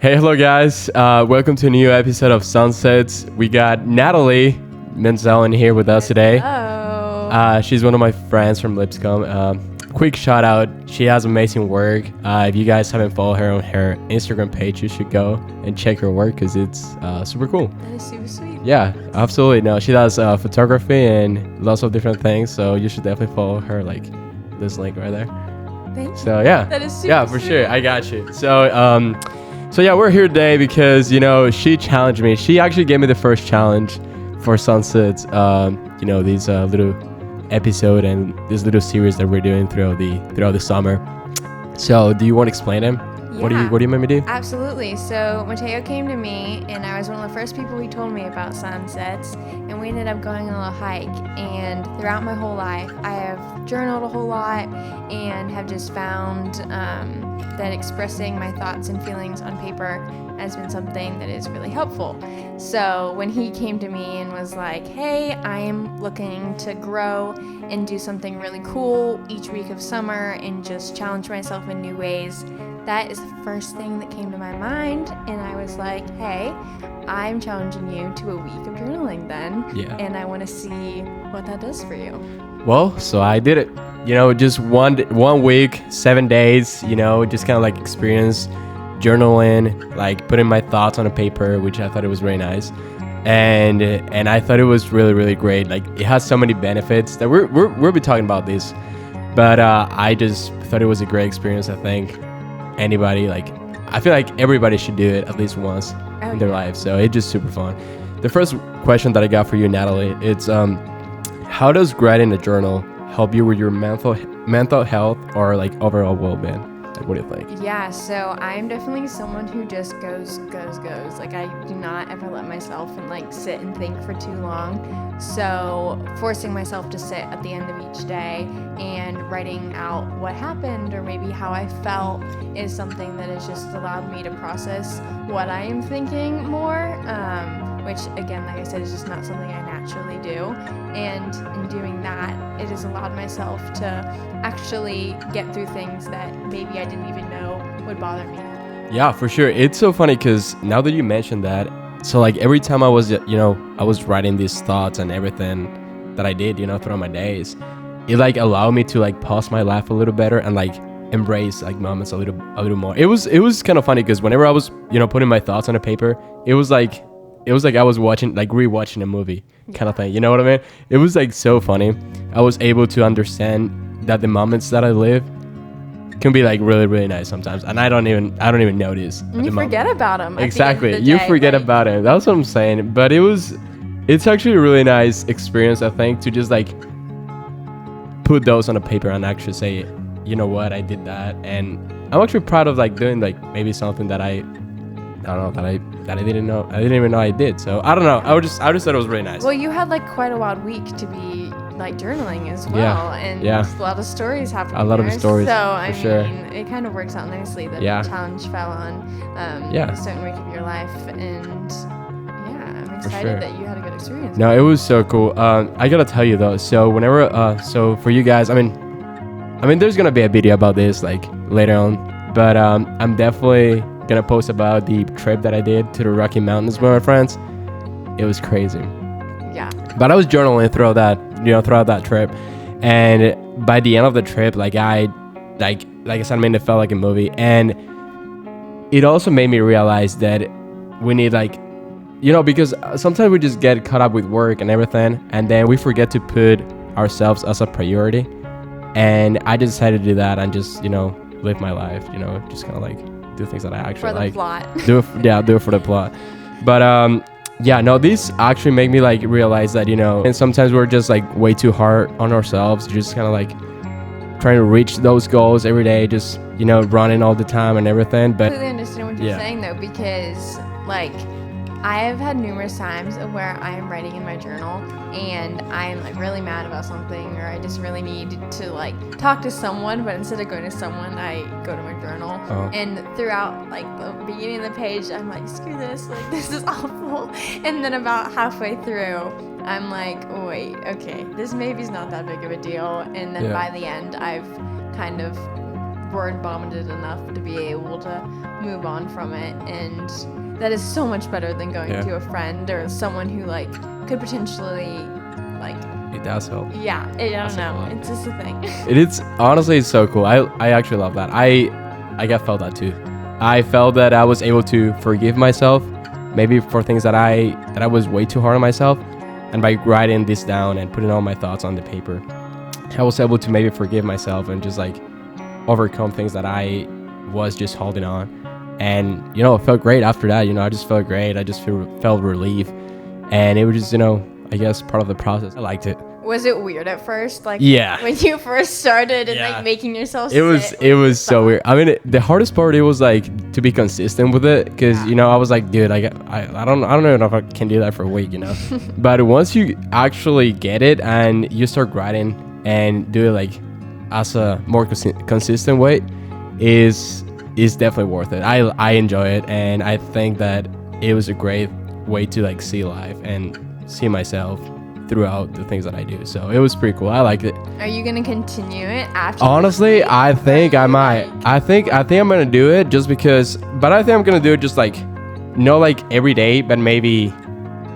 Hey, hello guys. Welcome to a new episode of Zunsetz. We got Natalie Menzel in here with us today. Hello. She's one of my friends from Lipscomb. Quick shout out. She has amazing work. If you guys haven't followed her on her Instagram page, you should go and check her work because it's super cool. That is super sweet. Yeah, absolutely. No, she does photography and lots of different things. So you should definitely follow her, like this link right there. Thank you. So yeah, That is super yeah, for sweet. sure. I got you. So yeah, we're here today because she challenged me. She actually gave me the first challenge for Zunsetz. These little episode and this little series that we're doing throughout the summer. So do you want to explain them? Yeah. What do you make me do? Absolutely. So Mateo came to me, and I was one of the first people he told me about sunsets, and we ended up going on a little hike. And throughout my whole life, I have journaled a whole lot and have just found that expressing my thoughts and feelings on paper has been something that is really helpful. So when he came to me and was like, hey, I am looking to grow and do something really cool each week of summer and just challenge myself in new ways, that is the first thing that came to my mind. And I was like, hey, I'm challenging you to a week of journaling then. Yeah. And I want to see what that does for you. Well, so I did it. Just one week, 7 days. Just kind of like experience journaling, like putting my thoughts on a paper, which I thought it was really nice. And I thought it was really, really great. Like it has so many benefits that we'll be talking about this. But I just thought it was a great experience. I think I feel like everybody should do it at least once in their life. So it's just super fun. The first question that I got for you, Natalie, it's how does writing a journal help you with your mental health or like overall well-being? Like, what do you think? Yeah, so I'm definitely someone who just goes. Like I do not ever let myself sit and think for too long. So forcing myself to sit at the end of each day and writing out what happened or maybe how I felt is something that has just allowed me to process what I am thinking more, which again, like I said, is just not something I naturally do. And in doing that, it has allowed myself to actually get through things that maybe I didn't even know would bother me. Yeah, for sure. It's so funny because now that you mentioned that, so like every time I was writing these thoughts and everything that I did, throughout my days, it like allowed me to like pause my life a little better and like embrace like moments a little more. It was kind of funny because whenever I was putting my thoughts on a paper, it was like I was rewatching a movie kind of thing. You know what I mean? It was like so funny. I was able to understand that the moments that I live can be like really, really nice sometimes, and I don't even notice. And you forget about them. Exactly, At the end of the you day, forget about it. That's what I'm saying. But it's actually a really nice experience, I think, to just like put those on a paper and actually say, you know what, I did that, and I'm actually proud of like doing like maybe something that I don't know that I didn't even know I did. So I don't know. I just thought it was really nice. Well, you had like quite a wild week to be like journaling as well, Yeah. a lot of stories happening. A lot of there. stories, So I for sure. mean, it kind of works out nicely that Yeah. the challenge fell on a certain week of your life, and yeah, I'm excited sure. that you had a good experience. No, it was so cool. I gotta tell you though. So whenever, so for you guys, I mean, there's gonna be a video about this like later on, but I'm definitely gonna post about the trip that I did to the Rocky Mountains with my friends. It was crazy. Yeah. But I was journaling throughout that trip, and by the end of the trip, like I said, I mean, it felt like a movie, and it also made me realize that we need because sometimes we just get caught up with work and everything, and then we forget to put ourselves as a priority. And I just decided to do that and just live my life, just kind of like do things that I actually like. For the plot. Do it for the plot. But these actually make me like realize that and sometimes we're just like way too hard on ourselves, just kind of like trying to reach those goals every day, just running all the time and everything. But I completely understand what you're saying though, because like I have had numerous times where I am writing in my journal and I'm like really mad about something, or I just really need to like talk to someone, but instead of going to someone, I go to my journal. And throughout like the beginning of the page, I'm like, screw this, like this is awful. And then about halfway through, I'm like, oh, wait, okay, this maybe is not that big of a deal. And then by the end, I've kind of word vomited enough to be able to move on from it, and that is so much better than going to a friend or someone who like could potentially like. It does help. Yeah, I don't know. It's just a thing. It's honestly, it's so cool. I actually love that. I felt that too. I felt that I was able to forgive myself, maybe for things that I was way too hard on myself, and by writing this down and putting all my thoughts on the paper, I was able to maybe forgive myself and just like overcome things that I was just holding on. And you know, it felt great after that. You know, I just felt great. I just felt relief, and it was just, you know, I guess part of the process. I liked it. Was it weird at first? Like, when you first started and like making yourself it was so weird. I mean, the hardest part, it was like to be consistent with it, because you know, I was like, dude, I don't know if I can do that for a week, you know. But once you actually get it and you start writing and do it like as a more consistent way, is definitely worth it. I enjoy it, and I think that it was a great way to like see life and see myself throughout the things that I do. So it was pretty cool. I liked it. Are you gonna continue it after? Honestly, I think I might. I think I'm gonna do it just because. But I think I'm gonna do it just like, not like every day, but maybe,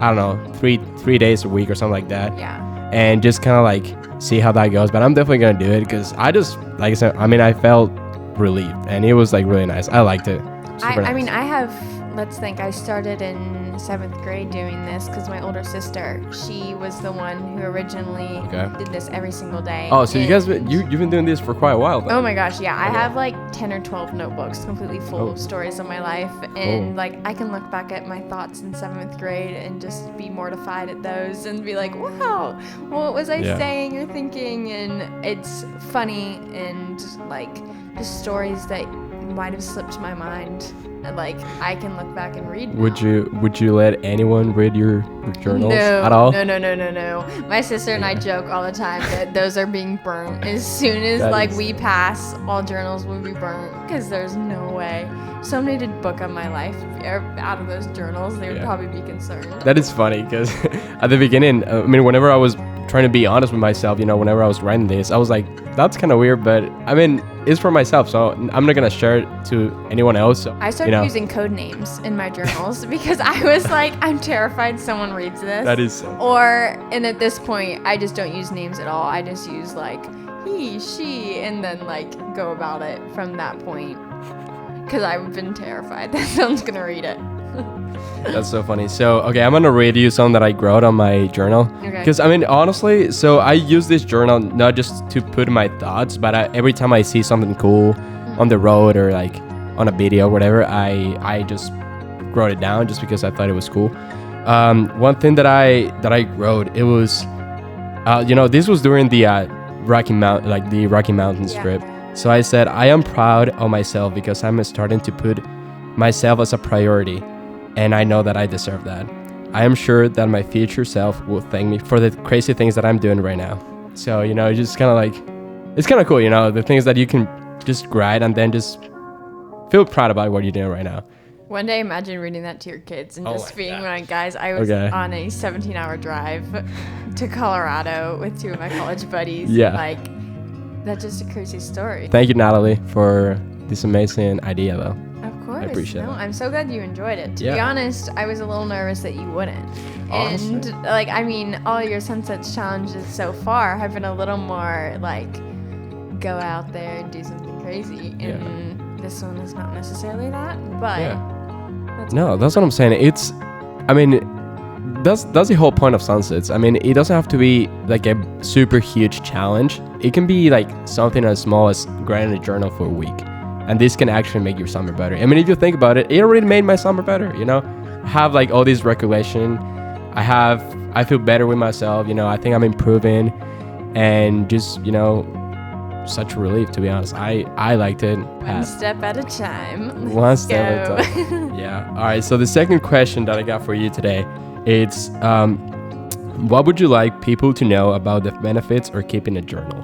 I don't know, three days a week or something like that. Yeah. And just kind of like see how that goes. But I'm definitely gonna do it because I just, like I said, I mean, I felt relieved, and it was like really nice. I liked it. I mean, I have. Let's think. I started in 7th grade doing this because my older sister, she was the one who originally did this every single day. Oh, so you guys, you've been doing this for quite a while then. Oh my gosh, yeah. I have like 10 or 12 notebooks completely full of stories of my life, and like I can look back at my thoughts in 7th grade and just be mortified at those and be like, wow, what was I saying or thinking? And it's funny, and like just stories that might have slipped my mind. And like I can look back and read. Would you let anyone read your journals at all? No. My sister and I joke all the time that those are being burnt. As soon as we pass, all journals will be burnt, because there's no way. If somebody did book of my life out of those journals, they would probably be concerned. That is funny, because at the beginning, I mean, whenever I was trying to be honest with myself, you know, whenever I was writing this, I was like, that's kind of weird, but I mean, it's for myself, so I'm not gonna share it to anyone else. So, I started using code names in my journals because I was like, I'm terrified someone reads this. That is so. And at this point, I just don't use names at all. I just use like he, she, and then like go about it from that point, because I've been terrified that someone's gonna read it. That's so funny. So, okay, I'm going to read you something that I wrote on my journal. Because, I mean, honestly, so I use this journal not just to put my thoughts, but every time I see something cool on the road or like on a video or whatever, I just wrote it down just because I thought it was cool. One thing that I wrote, it was, you know, this was during the Rocky Mountains trip. So I said, I am proud of myself because I'm starting to put myself as a priority. And I know that I deserve that. I am sure that my future self will thank me for the crazy things that I'm doing right now. So, you know, it's just kind of like, it's kind of cool, you know, the things that you can just write and then just feel proud about what you're doing right now. One day, imagine reading that to your kids and just being like, guys, I was on a 17-hour drive to Colorado with 2 of my college buddies. Yeah. Like, that's just a crazy story. Thank you, Natalie, for this amazing idea, though. Of course. I appreciate it. I'm so glad you enjoyed it. To be honest, I was a little nervous that you wouldn't. Honestly. And like, I mean, all your Zunsetz challenges so far have been a little more like, go out there and do something crazy. And this one is not necessarily that, but that's what I'm saying. It's, I mean, that's the whole point of Zunsetz. I mean, it doesn't have to be like a super huge challenge. It can be like something as small as writing a journal for a week. And this can actually make your summer better. I mean, if you think about it, it already made my summer better, you know? I have like all this recollection. I feel better with myself, you know? I think I'm improving, and just, you know, such a relief, to be honest. I liked it. One step at a time. One step at a time. Yeah. All right. So the second question that I got for you today, it's what would you like people to know about the benefits of keeping a journal?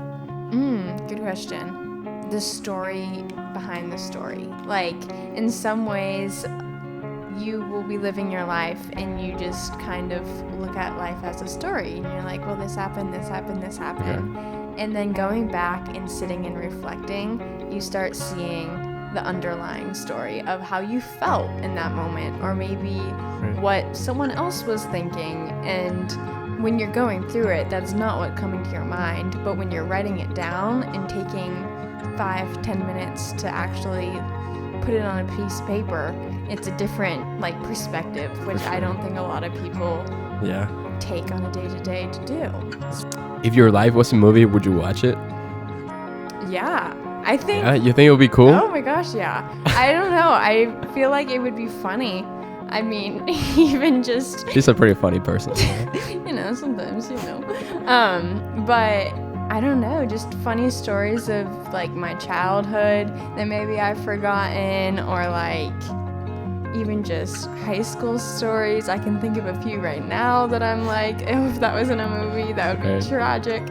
Good question. The story behind the story. Like, in some ways, you will be living your life and you just kind of look at life as a story, and you're like, well, this happened, this happened, this happened. And then going back and sitting and reflecting, you start seeing the underlying story of how you felt in that moment, or maybe what someone else was thinking. And when you're going through it, that's not what's coming to your mind. But when you're writing it down and taking 5-10 minutes to actually put it on a piece of paper, it's a different like perspective, which I don't think a lot of people take on a day-to-day to do. If your life was a movie, would you watch it? Yeah, I think. Yeah, you think it would be cool? Oh my gosh, yeah. I don't know. I feel like it would be funny. I mean, even just. She's a pretty funny person. You know, sometimes, you know. But I don't know, just funny stories of like my childhood that maybe I've forgotten, or like even just high school stories. I can think of a few right now that I'm like, oh, if that was in a movie, that would be tragic.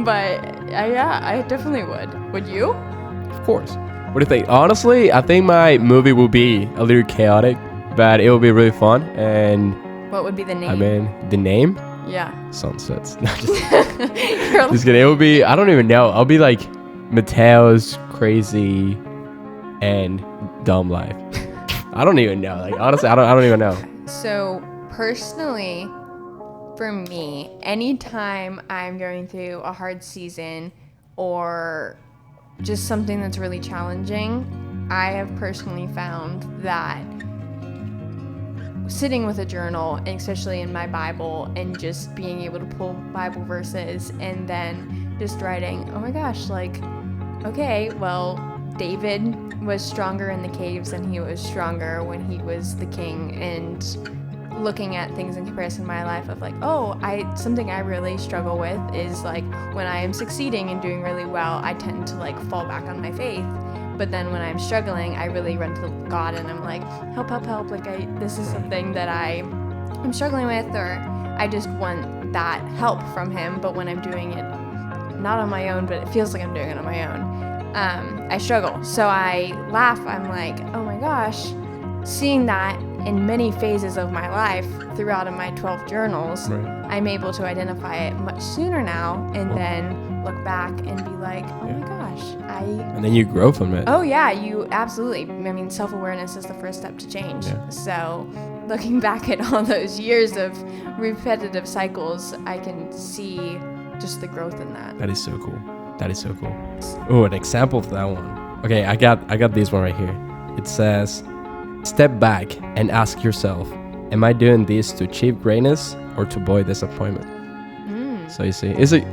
But yeah, I definitely would. Would you? Of course. What do you think? Honestly, I think my movie will be a little chaotic, but it will be really fun. And what would be the name? I mean, the name? Yeah. Zunsetz. No, just kidding. It will be, I don't even know. I'll be like Mateo's crazy and dumb life. I don't even know. Like, honestly, I don't even know. So personally, for me, anytime I'm going through a hard season or just something that's really challenging, I have personally found that sitting with a journal, especially in my Bible, and just being able to pull Bible verses and then just writing, oh my gosh, like, okay, well, David was stronger in the caves than he was stronger when he was the king, and looking at things in comparison to my life of like, oh, something I really struggle with is like when I am succeeding and doing really well, I tend to like fall back on my faith. But then when I'm struggling, I really run to God and I'm like, help, like this is something that I'm struggling with, or I just want that help from him. But when I'm doing it not on my own, but it feels like I'm doing it on my own, I struggle. So I laugh. I'm like, oh my gosh, seeing that in many phases of my life throughout in my 12 journals, I'm able to identify it much sooner now, and then look back and be like, oh my gosh, and then you grow from it. Oh yeah, you absolutely. I mean, self-awareness is the first step to change. Yeah. So looking back at all those years of repetitive cycles, I can see just the growth in that. That is so cool. Oh, an example of that one. Okay, I got this one right here. It says, step back and ask yourself, am I doing this to achieve greatness or to avoid disappointment? So you see,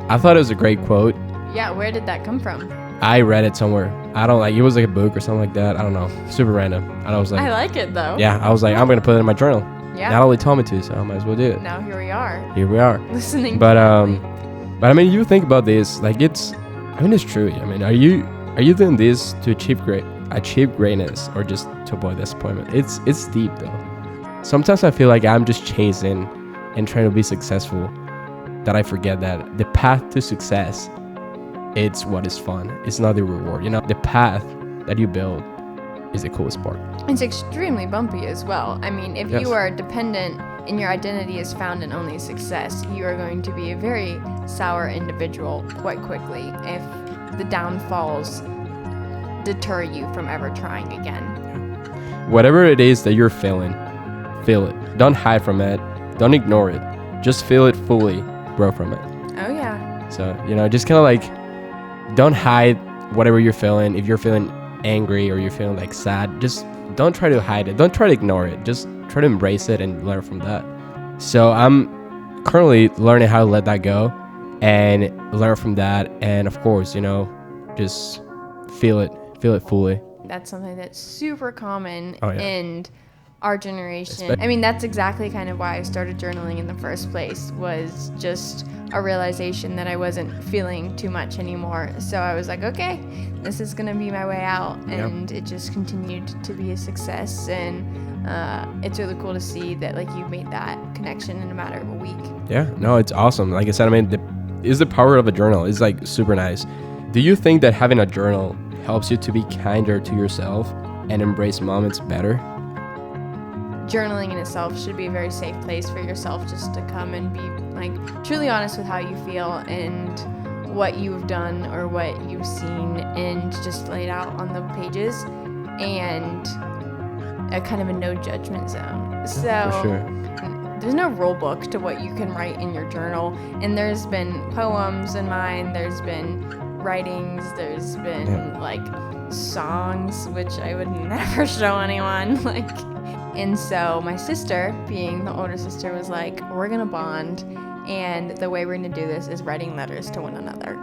I thought it was a great quote. Yeah, where did that come from? I read it somewhere. It was like a book or something like that. I don't know. Super random. And I was like, I like it though. Yeah, I was like, I'm going to put it in my journal. Yeah. Natalie told me to, so I might as well do it. Now here we are. Listening. But I mean, you think about this, like it's true. I mean, are you doing this to achieve greatness or just to avoid disappointment? It's deep though. Sometimes I feel like I'm just chasing and trying to be successful, that I forget that the path to success, it's what is fun. It's not the reward. You know, the path that you build is the coolest part. It's extremely bumpy as well. I mean, if you are dependent and your identity is found in only success, you are going to be a very sour individual quite quickly if the downfalls deter you from ever trying again. Whatever it is that you're feeling, feel it. Don't hide from it. Don't ignore it. Just feel it fully. Grow from it. Oh yeah. So, you know, just kind of like, don't hide whatever you're feeling. If you're feeling angry or you're feeling like sad, just don't try to hide it. Don't try to ignore it. Just try to embrace it and learn from that. So I'm currently learning how to let that go and learn from that. And of course, you know, just feel it fully. That's something that's super common in our generation. I mean, that's exactly kind of why I started journaling in the first place, was just a realization that I wasn't feeling too much anymore. So I was like, okay, this is going to be my way out. And it just continued to be a success. And it's really cool to see that like you made that connection in a matter of a week. Yeah, no, it's awesome. Like I said, I mean, the power of a journal is like super nice. Do you think that having a journal helps you to be kinder to yourself and embrace moments better? Journaling in itself should be a very safe place for yourself just to come and be like truly honest with how you feel and what you've done or what you've seen and just lay it out on the pages, and a kind of a no judgment zone. So For sure. there's no rule book to what you can write in your journal, and there's been poems in mine, there's been writings, there's been like songs, which I would never show anyone, like. And so my sister, being the older sister, was like, we're gonna bond, and the way we're gonna do this is writing letters to one another.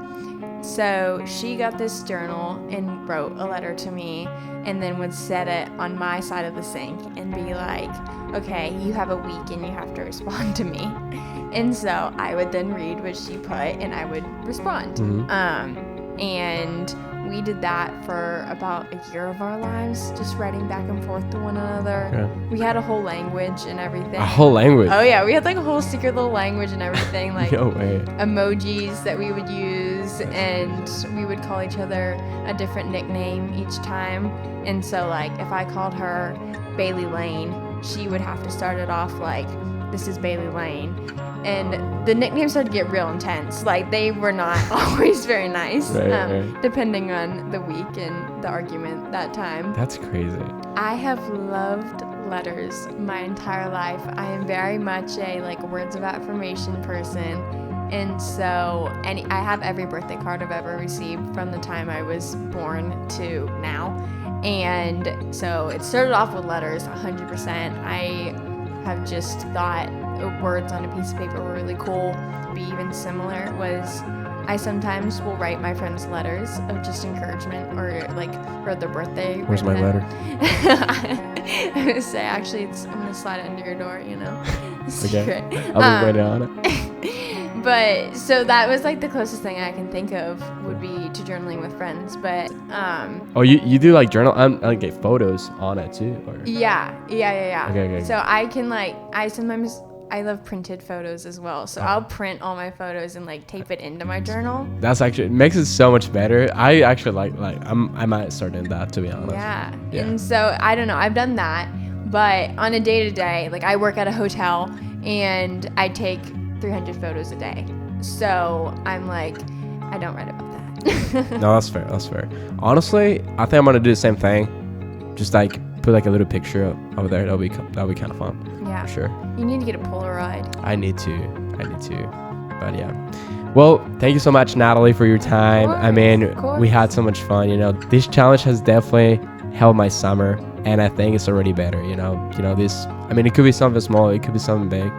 So she got this journal and wrote a letter to me, and then would set it on my side of the sink and be like, okay, you have a week and you have to respond to me. And so I would then read what she put and I would respond. And we did that for about a year of our lives, just writing back and forth to one another. Yeah. We had a whole language and everything. A whole language? Oh yeah, we had like a whole secret little language and everything, like No way. emojis that we would use, and we would call each other a different nickname each time. And so like if I called her Bailey Lane, she would have to start it off like, this is Bailey Lane. And the nicknames started to get real intense. Like, they were not always very nice, Right. depending on the week and the argument that time. That's crazy. I have loved letters my entire life. I am very much a like words of affirmation person. And so I have every birthday card I've ever received from the time I was born to now. And so it started off with letters, 100%. I have just thought words on a piece of paper were really cool. To be even similar was I sometimes will write my friends letters of just encouragement or like for their birthday. Where's my letter? I would say actually I'm gonna slide it under your door, you know. Secret. Okay. I'll be waiting on it. But so that was like the closest thing I can think of would be to journaling with friends. But Oh, you do like journal? I get photos on it too, or? yeah. Okay. So I can I love printed photos as well. So I'll print all my photos and like tape it into my journal. That's actually, it makes it so much better. I actually I might start doing that, to be honest. Yeah. And so I don't know, I've done that, but on a day-to-day, like I work at a hotel and I take 300 photos a day. So I'm like, I don't write about that. No, that's fair. Honestly, I think I'm gonna do the same thing. Just like put like a little picture over there. That'll be kind of fun. Yeah. For sure. You need to get a Polaroid. I need to. But yeah. Well, thank you so much, Natalie, for your time. Of I mean, course. we had so much fun. You know, this challenge has definitely helped my summer, and I think it's already better. You know, this. I mean, it could be something small, it could be something big,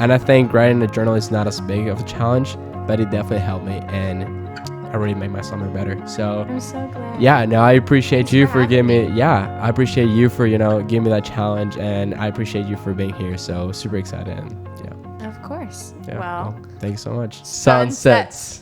and I think writing a journal is not as big of a challenge, but it definitely helped me, and I really made my summer better. So I'm so glad. yeah, no, I appreciate you for giving me. having Yeah, I appreciate you for giving me that challenge, and I appreciate you for being here. So super excited. And, Of course. yeah. Well, Thank you so much. Sunsets.